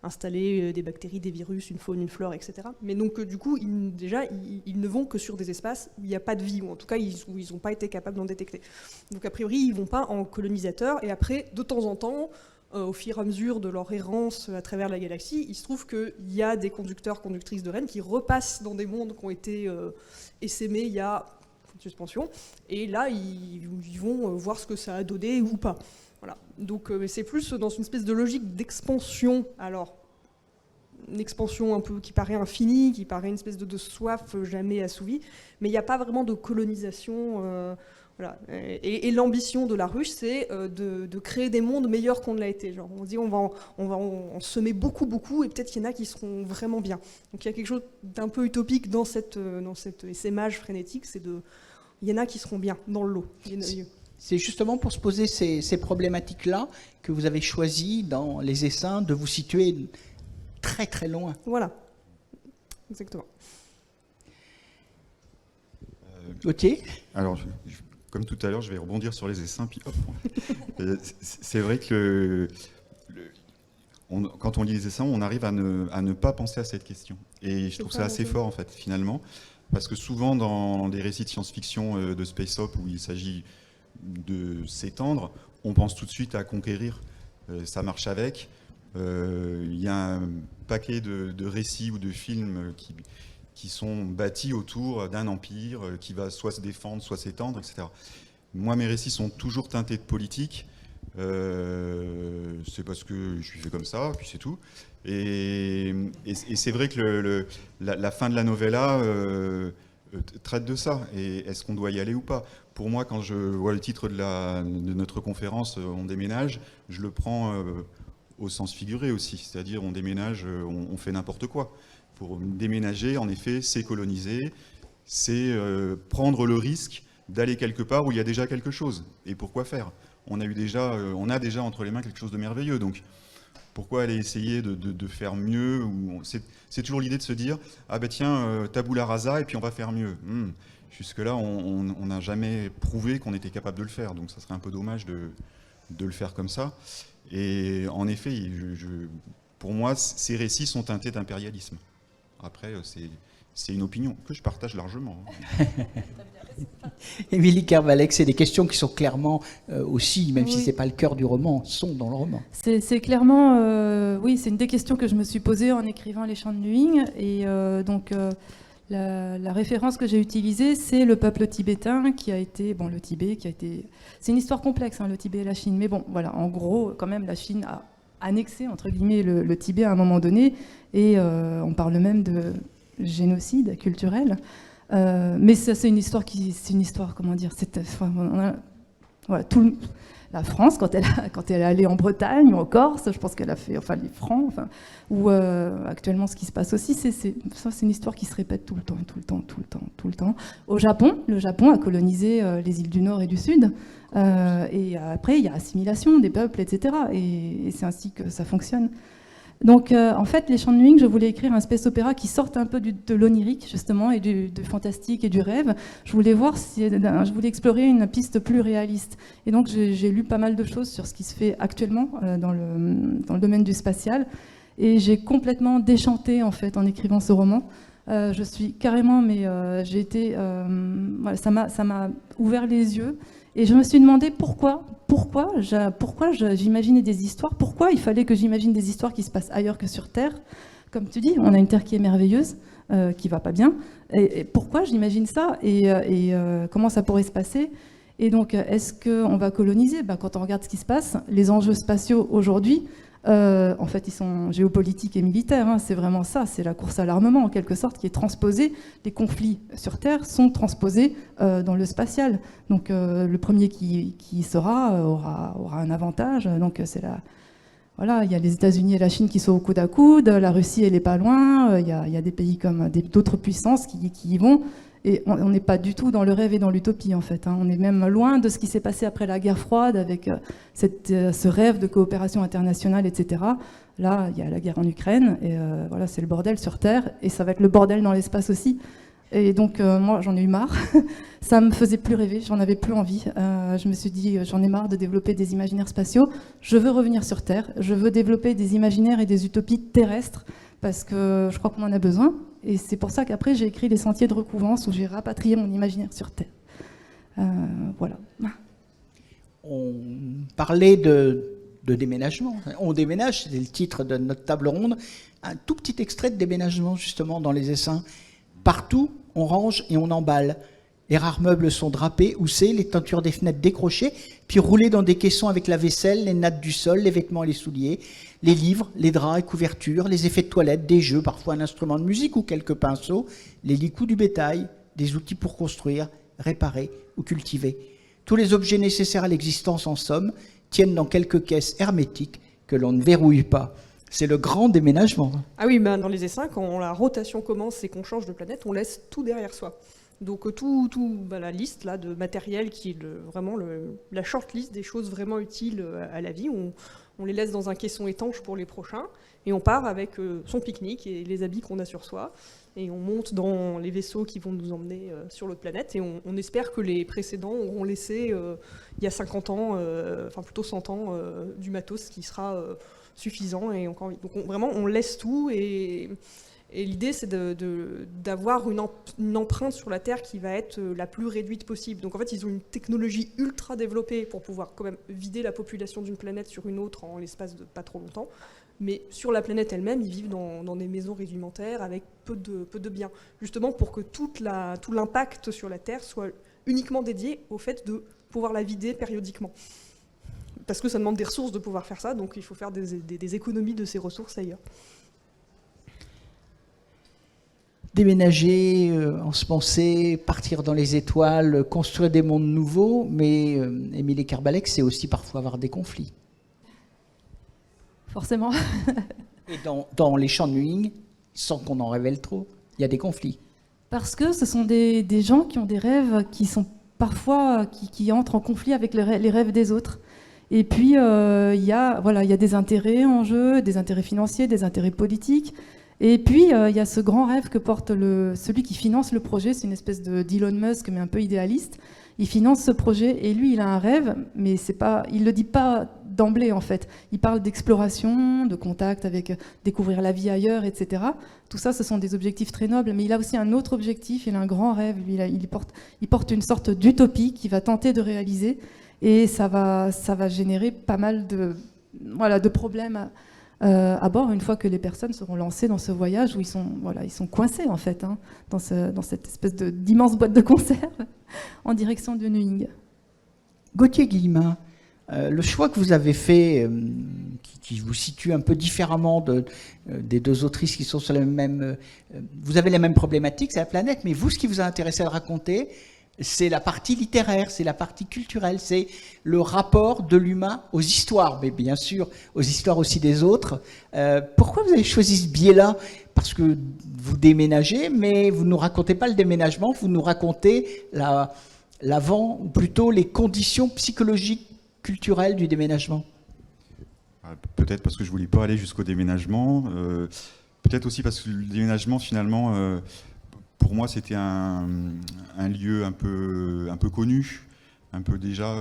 installer des bactéries, des virus, une faune, une flore, etc. Mais donc, du coup, ils ne vont que sur des espaces où il n'y a pas de vie, ou en tout cas, où ils n'ont pas été capables d'en détecter. Donc, a priori, ils ne vont pas en colonisateurs. Et après, de temps en temps, au fur et à mesure de leur errance à travers la galaxie, il se trouve qu'il y a des conducteurs, conductrices de rennes qui repassent dans des mondes qui ont été essaimés il y a une suspension, et là ils vont voir ce que ça a donné ou pas. Voilà. Donc c'est plus dans une espèce de logique d'expansion, alors une expansion un peu qui paraît infinie, qui paraît une espèce de soif jamais assouvie, mais il n'y a pas vraiment de colonisation. Voilà. Et l'ambition de la ruche, c'est de créer des mondes meilleurs qu'on ne l'a été. Genre, on dit on va en semer beaucoup, et peut-être qu'il y en a qui seront vraiment bien. Donc il y a quelque chose d'un peu utopique dans cet essaimage frénétique, il y en a qui seront bien dans le lot. C'est justement pour se poser ces problématiques-là que vous avez choisi dans les essaims de vous situer très très loin. Voilà, exactement. Gauthier ? Alors, comme tout à l'heure, je vais rebondir sur les essaims, puis hop. C'est vrai que quand on lit les essaims, on arrive à ne pas penser à cette question. Et je trouve ça assez fort, en fait, finalement, parce que souvent, dans des récits de science-fiction de space op où il s'agit de s'étendre, on pense tout de suite à conquérir. Ça marche avec. Il y a un paquet de récits ou de films qui sont bâtis autour d'un empire qui va soit se défendre, soit s'étendre, etc. Moi, mes récits sont toujours teintés de politique. C'est parce que je suis fait comme ça, puis c'est tout. Et c'est vrai que la fin de la novella traite de ça. Et est-ce qu'on doit y aller ou pas? Pour moi, quand je vois le titre de notre conférence, On déménage, je le prends au sens figuré aussi. C'est-à-dire, on déménage, on fait n'importe quoi. Pour déménager, en effet, c'est coloniser, c'est prendre le risque d'aller quelque part où il y a déjà quelque chose. Et pourquoi faire? On a déjà entre les mains quelque chose de merveilleux. Donc, pourquoi aller essayer de faire mieux? C'est toujours l'idée de se dire, ah ben tiens, tabula rasa, et puis on va faire mieux. Jusque-là, on n'a jamais prouvé qu'on était capable de le faire. Donc, ça serait un peu dommage de le faire comme ça. Et en effet, pour moi, ces récits sont teintés d'impérialisme. Après, c'est une opinion que je partage largement. Émilie Kervalec, c'est des questions qui sont clairement aussi, même si ce n'est pas le cœur du roman, sont dans le roman. C'est clairement, oui, c'est une des questions que je me suis posée en écrivant Les Chants de Luying. Et la référence que j'ai utilisée, c'est le peuple tibétain qui a été, le Tibet, c'est une histoire complexe, hein, le Tibet et la Chine. Mais bon, voilà, en gros, quand même, la Chine a annexé, entre guillemets, le Tibet à un moment donné. Et on parle même de génocide culturel. Mais ça, c'est une histoire comment dire, la France, quand elle est allée en Bretagne ou en Corse, je pense qu'elle a fait, les Francs, ou actuellement ce qui se passe aussi, c'est une histoire qui se répète tout le temps. Au Japon, le Japon a colonisé les îles du Nord et du Sud, et après il y a assimilation des peuples, etc. Et c'est ainsi que ça fonctionne. Donc, en fait, Les Chants de Luying, je voulais écrire un space opéra qui sorte un peu de l'onirique, justement, et du fantastique et du rêve. Je voulais explorer une piste plus réaliste. Et donc, j'ai lu pas mal de choses sur ce qui se fait actuellement dans le domaine du spatial. Et j'ai complètement déchanté, en fait, en écrivant ce roman. Je suis carrément, j'ai été... ça m'a ouvert les yeux. Et je me suis demandé pourquoi j'imaginais des histoires, pourquoi il fallait que j'imagine des histoires qui se passent ailleurs que sur Terre. Comme tu dis, on a une Terre qui est merveilleuse, qui va pas bien. Et pourquoi j'imagine ça et comment ça pourrait se passer? Et donc, est-ce qu'on va coloniser? Quand on regarde ce qui se passe, les enjeux spatiaux aujourd'hui, en fait, ils sont géopolitiques et militaires. Hein, c'est vraiment ça, c'est la course à l'armement, en quelque sorte, qui est transposée. Les conflits sur Terre sont transposés dans le spatial. Donc, le premier qui sera aura un avantage. Donc, voilà, il y a les États-Unis et la Chine qui sont au coude à coude. La Russie, elle n'est pas loin. Il y a des pays comme d'autres puissances qui y vont. Et on n'est pas du tout dans le rêve et dans l'utopie, en fait. Hein. On est même loin de ce qui s'est passé après la guerre froide, avec ce rêve de coopération internationale, etc. Là, il y a la guerre en Ukraine, et voilà, c'est le bordel sur Terre, et ça va être le bordel dans l'espace aussi. Et donc, moi, j'en ai eu marre. Ça me faisait plus rêver, j'en avais plus envie. Je me suis dit, j'en ai marre de développer des imaginaires spatiaux. Je veux revenir sur Terre. Je veux développer des imaginaires et des utopies terrestres, parce que je crois qu'on en a besoin. Et c'est pour ça qu'après, j'ai écrit Les Sentiers de Recouvance, où j'ai rapatrié mon imaginaire sur Terre. Voilà. On parlait de déménagement. On déménage, c'est le titre de notre table ronde. Un tout petit extrait de déménagement, justement, dans les essaims. Partout, on range et on emballe. Les rares meubles sont drapés, houssés, les teintures des fenêtres décrochées, puis roulées dans des caissons avec la vaisselle, les nattes du sol, les vêtements et les souliers, les livres, les draps et couvertures, les effets de toilette, des jeux, parfois un instrument de musique ou quelques pinceaux, les licous du bétail, des outils pour construire, réparer ou cultiver. Tous les objets nécessaires à l'existence, en somme, tiennent dans quelques caisses hermétiques que l'on ne verrouille pas. C'est le grand déménagement. Ah oui, dans les essaims, quand la rotation commence et qu'on change de planète, on laisse tout derrière soi. Donc la liste là, de matériel qui est vraiment la short list des choses vraiment utiles à la vie, on les laisse dans un caisson étanche pour les prochains, et on part avec son pique-nique et les habits qu'on a sur soi, et on monte dans les vaisseaux qui vont nous emmener sur l'autre planète, et on espère que les précédents auront laissé, il y a 50 ans, plutôt 100 ans, du matos qui sera suffisant. Et encore, donc vraiment, on laisse tout, et l'idée, c'est d'avoir une empreinte sur la Terre qui va être la plus réduite possible. Donc en fait, ils ont une technologie ultra développée pour pouvoir quand même vider la population d'une planète sur une autre en l'espace de pas trop longtemps. Mais sur la planète elle-même, ils vivent dans des maisons rudimentaires avec peu de biens. Justement pour que tout l'impact sur la Terre soit uniquement dédié au fait de pouvoir la vider périodiquement. Parce que ça demande des ressources de pouvoir faire ça, donc il faut faire des économies de ces ressources ailleurs. Déménager, ensemencer, partir dans les étoiles, construire des mondes nouveaux, mais Émilie Kerbalek, c'est aussi parfois avoir des conflits. Forcément. Et dans les champs de Nuing, sans qu'on en révèle trop, il y a des conflits. Parce que ce sont des gens qui ont des rêves qui sont parfois, qui entrent en conflit avec les rêves des autres. Et puis, il y a des intérêts en jeu, des intérêts financiers, des intérêts politiques. Et puis, il y a ce grand rêve que porte celui qui finance le projet. C'est une espèce d'Elon Musk, mais un peu idéaliste. Il finance ce projet et lui, il a un rêve, mais il ne le dit pas d'emblée, en fait. Il parle d'exploration, de contact avec découvrir la vie ailleurs, etc. Tout ça, ce sont des objectifs très nobles, mais il a aussi un autre objectif, il a un grand rêve. Lui, il porte une sorte d'utopie qu'il va tenter de réaliser, et ça va générer pas mal de problèmes à bord, une fois que les personnes seront lancées dans ce voyage où ils sont coincés, en fait, hein, dans cette espèce d'immense boîte de conserve en direction de Nuing. Gauthier Guillemin, le choix que vous avez fait, qui vous situe un peu différemment des deux autrices qui sont sur le même... vous avez les mêmes problématiques, c'est la planète, mais vous, ce qui vous a intéressé à raconter, c'est la partie littéraire, c'est la partie culturelle, c'est le rapport de l'humain aux histoires, mais bien sûr aux histoires aussi des autres. Pourquoi vous avez choisi ce biais-là? Parce que vous déménagez, mais vous ne nous racontez pas le déménagement, vous nous racontez l'avant, ou plutôt les conditions psychologiques, culturelles du déménagement. Peut-être parce que je ne voulais pas aller jusqu'au déménagement, peut-être aussi parce que le déménagement, finalement... pour moi, c'était un lieu un peu connu, un peu déjà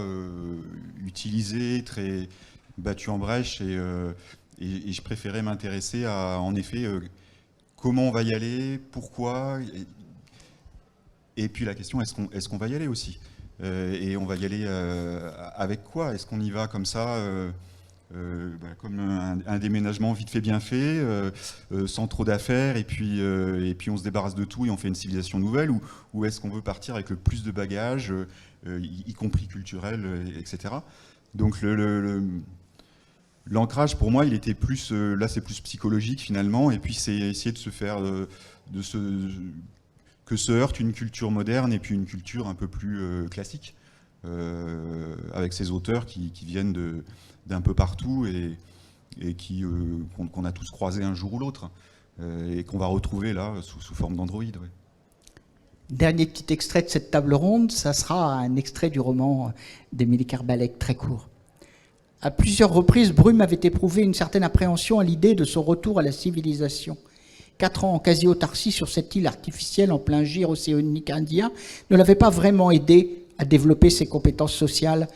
utilisé, très battu en brèche, et je préférais m'intéresser à, en effet, comment on va y aller, pourquoi, et puis la question, est-ce qu'on va y aller aussi, et on va y aller avec quoi? Est-ce qu'on y va comme ça comme un déménagement vite fait bien fait, sans trop d'affaires, et puis on se débarrasse de tout et on fait une civilisation nouvelle, ou est-ce qu'on veut partir avec le plus de bagages, y compris culturels, etc. Donc l'ancrage pour moi, il était plus, là c'est plus psychologique finalement, et puis c'est essayer de se faire, que se heurte une culture moderne et puis une culture un peu plus classique, avec ces auteurs qui viennent d'un peu partout et qu'on a tous croisé un jour ou l'autre, et qu'on va retrouver là sous forme d'Android. Ouais. Dernier petit extrait de cette table ronde, ça sera un extrait du roman d'Émilie Kerbalek, très court. À plusieurs reprises, Brume avait éprouvé une certaine appréhension à l'idée de son retour à la civilisation. 4 ans en quasi-autarcie sur cette île artificielle en plein gir océanique indien ne l'avait pas vraiment aidé à développer ses compétences sociales.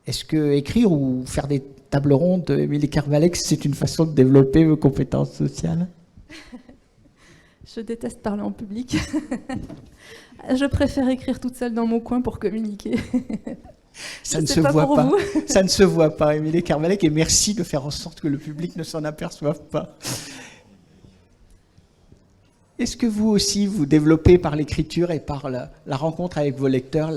Est-ce que écrire ou faire des tables rondes, Émilie Kerbalek, c'est une façon de développer vos compétences sociales? Je déteste parler en public. Je préfère écrire toute seule dans mon coin pour communiquer. Ça ne se voit pas. Ça ne se voit pas, Émilie Kerbalek, et merci de faire en sorte que le public ne s'en aperçoive pas. Est-ce que vous aussi, vous développez par l'écriture et par la rencontre avec vos lecteurs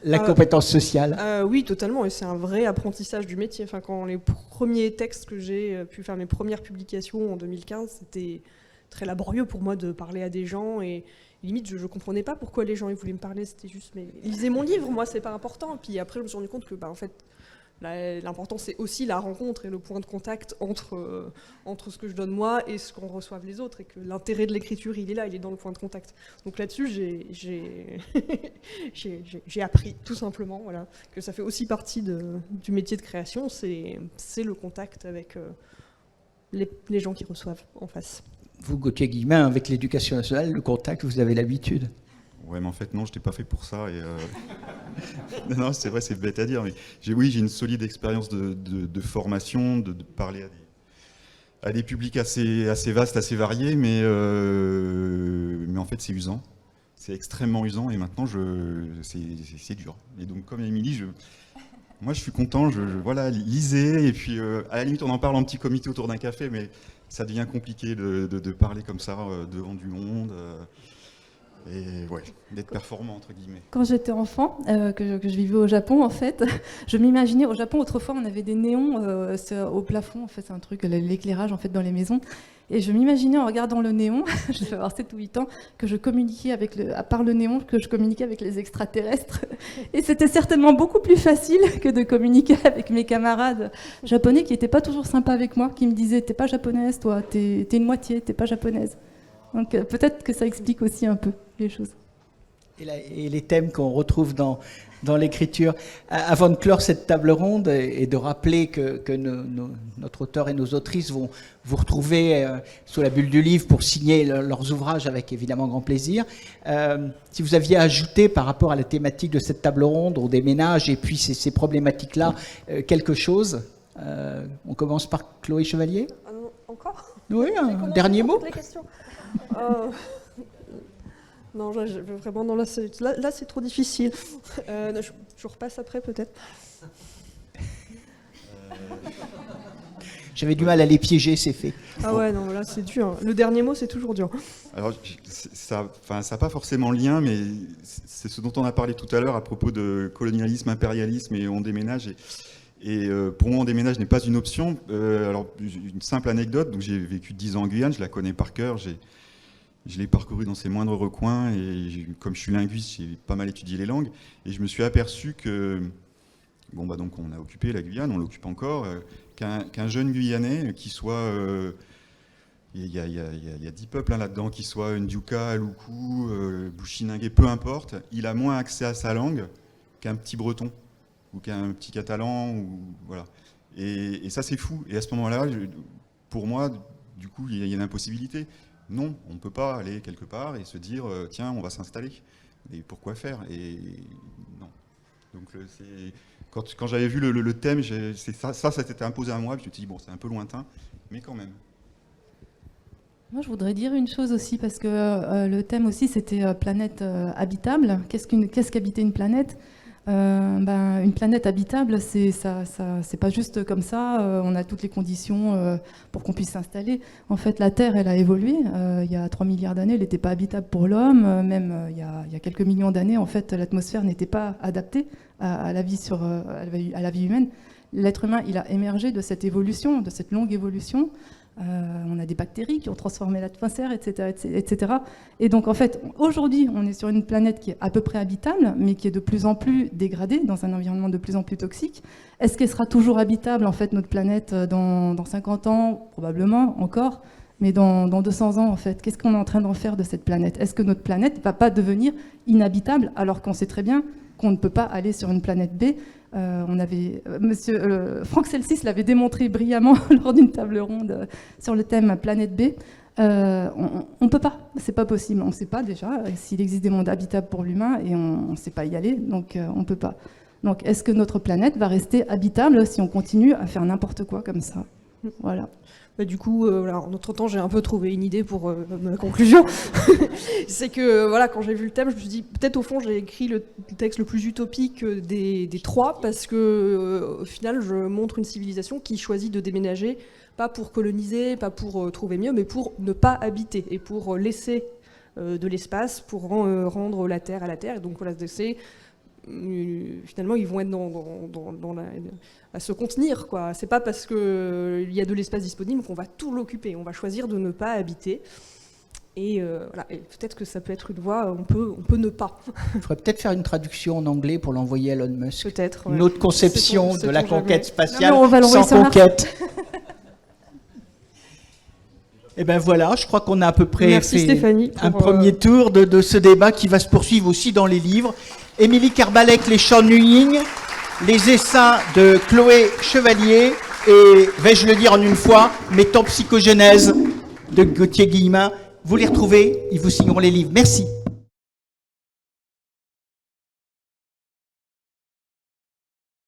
la compétence sociale? Oui, totalement, et c'est un vrai apprentissage du métier. Enfin, quand les premiers textes que j'ai pu faire, mes premières publications en 2015, c'était très laborieux pour moi de parler à des gens, et limite je comprenais pas pourquoi les gens ils voulaient me parler, c'était juste mais lisez mon livre, moi c'est pas important. Puis après je me suis rendu compte que en fait l'important c'est aussi la rencontre et le point de contact entre ce que je donne moi et ce qu'on reçoive les autres, et que l'intérêt de l'écriture il est là, il est dans le point de contact. Donc là-dessus j'ai appris tout simplement, voilà, que ça fait aussi partie du métier de création, c'est le contact avec les gens qui reçoivent en face. Vous, Gauthier Guillemin, avec l'éducation nationale, le contact, vous avez l'habitude. Ouais, mais en fait, non, je n'étais pas fait pour ça. Et non, c'est vrai, c'est bête à dire, mais j'ai une solide expérience de formation, de parler à des publics assez vastes, assez variés, mais en fait, c'est usant. C'est extrêmement usant, et maintenant, c'est dur. Et donc, comme Émilie, moi, je suis content, voilà, lisez, et puis à la limite, on en parle en petit comité autour d'un café, mais ça devient compliqué de parler comme ça devant du monde, et ouais, d'être performant, entre guillemets. Quand j'étais enfant, que je vivais au Japon, en fait, je m'imaginais, au Japon, autrefois, on avait des néons au plafond, en fait, c'est un truc, l'éclairage, en fait, dans les maisons. Et je m'imaginais en regardant le néon, je devais avoir 7 ou 8 ans, que je communiquais à part le néon, que je communiquais avec les extraterrestres. Et c'était certainement beaucoup plus facile que de communiquer avec mes camarades japonais qui n'étaient pas toujours sympas avec moi, qui me disaient « t'es pas japonaise, toi, t'es une moitié, t'es pas japonaise ». Donc peut-être que ça explique aussi un peu les choses. Et les thèmes qu'on retrouve dans l'écriture. Avant de clore cette table ronde et de rappeler que notre auteur et nos autrices vont vous retrouver sous la bulle du livre pour signer leurs ouvrages avec évidemment grand plaisir. Si vous aviez ajouté par rapport à la thématique de cette table ronde, au déménage et puis ces problématiques-là, quelque chose, on commence par Chloé Chevalier. Encore ? Oui, un dernier mot. Les questions. Non, vraiment, non, là c'est trop difficile. Je repasse après peut-être. J'avais du mal à les piéger, c'est fait. Ah ouais, non, là c'est dur. Le dernier mot, c'est toujours dur. Alors, ça n'a pas forcément lien, mais c'est ce dont on a parlé tout à l'heure à propos de colonialisme, impérialisme et on déménage. Et pour moi, on déménage n'est pas une option. Alors, une simple anecdote, donc j'ai vécu 10 ans en Guyane, je la connais par cœur, je l'ai parcouru dans ses moindres recoins et comme je suis linguiste, j'ai pas mal étudié les langues et je me suis aperçu que, donc on a occupé la Guyane, on l'occupe encore, qu'un jeune Guyanais qui soit, il y a 10 peuples là-dedans, qui soit Ndiouka, Loukou, Bouchiningué, peu importe, il a moins accès à sa langue qu'un petit breton ou qu'un petit catalan, ou voilà. Et ça c'est fou. Et à ce moment-là, pour moi, du coup, il y a une impossibilité. Non, on ne peut pas aller quelque part et se dire tiens, on va s'installer. Et pourquoi faire ? Et non. Donc quand j'avais vu le thème, ça s'était imposé à moi. Je me suis dit bon, c'est un peu lointain, mais quand même. Moi, je voudrais dire une chose aussi parce que le thème aussi c'était planète habitable. Qu'est-ce qu'habiter une planète ? Une planète habitable, c'est pas juste comme ça, on a toutes les conditions pour qu'on puisse s'installer. En fait, la Terre, elle a évolué. Il y a 3 milliards d'années, elle n'était pas habitable pour l'homme. Même il y a quelques millions d'années, en fait, l'atmosphère n'était pas adaptée à la vie à la vie humaine. L'être humain, il a émergé de cette évolution, de cette longue évolution. On a des bactéries qui ont transformé l'atmosphère, etc., etc. Et donc, en fait, aujourd'hui, on est sur une planète qui est à peu près habitable, mais qui est de plus en plus dégradée, dans un environnement de plus en plus toxique. Est-ce qu'elle sera toujours habitable, en fait, notre planète, dans 50 ans ? Probablement, encore. Mais dans 200 ans, en fait, qu'est-ce qu'on est en train d'en faire de cette planète ? Est-ce que notre planète ne va pas devenir inhabitable, alors qu'on sait très bien qu'on ne peut pas aller sur une planète B ? Franck Celsis l'avait démontré brillamment lors d'une table ronde sur le thème Planète B. On peut pas, c'est pas possible. On ne sait pas déjà s'il existe des mondes habitables pour l'humain et on ne sait pas y aller, donc on peut pas. Donc est-ce que notre planète va rester habitable si on continue à faire n'importe quoi comme ça ? Voilà. Du coup, en entre-temps, j'ai un peu trouvé une idée pour ma conclusion. C'est que, quand j'ai vu le thème, je me suis dit, peut-être au fond, j'ai écrit le texte le plus utopique des trois, parce que, au final, je montre une civilisation qui choisit de déménager, pas pour coloniser, pas pour trouver mieux, mais pour ne pas habiter, et pour laisser de l'espace, pour rendre la Terre à la Terre. Et donc, voilà, finalement, ils vont être à se contenir, quoi. C'est pas parce qu'il y a de l'espace disponible qu'on va tout l'occuper. On va choisir de ne pas habiter. Et, et peut-être que ça peut être une voie, on peut ne pas. Il faudrait peut-être faire une traduction en anglais pour l'envoyer à Elon Musk. Peut-être. Une autre conception de la conquête spatiale sans conquête. Et ben voilà, je crois qu'on a à peu près Merci fait Stéphanie un premier tour de ce débat qui va se poursuivre aussi dans les livres. Émilie Kerbalek, Les Champs de Nuying, les essaims de Chloé Chevalier et, vais-je le dire en une fois, Métempsychogenèse de Gauthier Guillemin. Vous les retrouvez, ils vous signeront les livres. Merci.